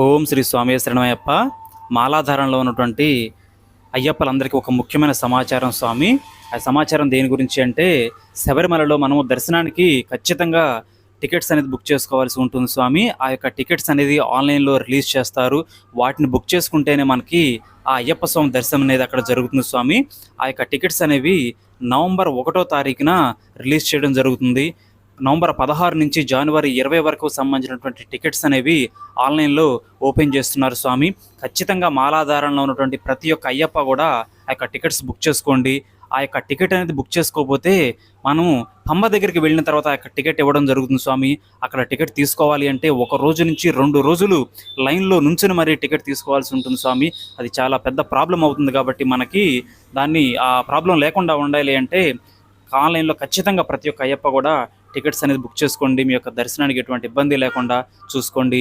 ఓం శ్రీ స్వామి శరణమయ్యప్ప. మాలాధారంలో ఉన్నటువంటి అయ్యప్పలందరికీ ఒక ముఖ్యమైన సమాచారం స్వామి. ఆ సమాచారం దేని గురించి అంటే, శబరిమలలో మనము దర్శనానికి ఖచ్చితంగా టికెట్స్ అనేది బుక్ చేసుకోవాల్సి ఉంటుంది స్వామి. ఆ యొక్క టికెట్స్ అనేది ఆన్లైన్లో రిలీజ్ చేస్తారు. వాటిని బుక్ చేసుకుంటేనే మనకి ఆ అయ్యప్ప స్వామి దర్శనం అనేది అక్కడ జరుగుతుంది స్వామి. ఆ యొక్క టికెట్స్ అనేవి నవంబర్ 1వ తారీఖున రిలీజ్ చేయడం జరుగుతుంది. నవంబర్ 16 నుంచి జనవరి 20 వరకు సంబంధించినటువంటి టికెట్స్ అనేవి ఆన్లైన్లో ఓపెన్ చేస్తున్నారు స్వామి. ఖచ్చితంగా మాలాధారంలో ఉన్నటువంటి ప్రతి ఒక్క అయ్యప్ప కూడా ఆ యొక్క టికెట్స్ బుక్ చేసుకోండి. ఆ యొక్క టికెట్ అనేది బుక్ చేసుకోకపోతే మనం పంబ దగ్గరికి వెళ్ళిన తర్వాత ఆ యొక్క టికెట్ ఇవ్వడం జరుగుతుంది స్వామి. అక్కడ టికెట్ తీసుకోవాలి అంటే 1 రోజు నుంచి 2 రోజులు లైన్లో నుంచుని మరీ టికెట్ తీసుకోవాల్సి ఉంటుంది స్వామి. అది చాలా పెద్ద ప్రాబ్లం అవుతుంది కాబట్టి మనకి ఆ ప్రాబ్లం లేకుండా ఉండాలి అంటే ఆన్లైన్లో ఖచ్చితంగా ప్రతి ఒక్క అయ్యప్ప కూడా టికెట్స్ అనేది బుక్ చేసుకోండి. మీ యొక్క దర్శనానికి ఎటువంటి ఇబ్బంది లేకుండా చూసుకోండి.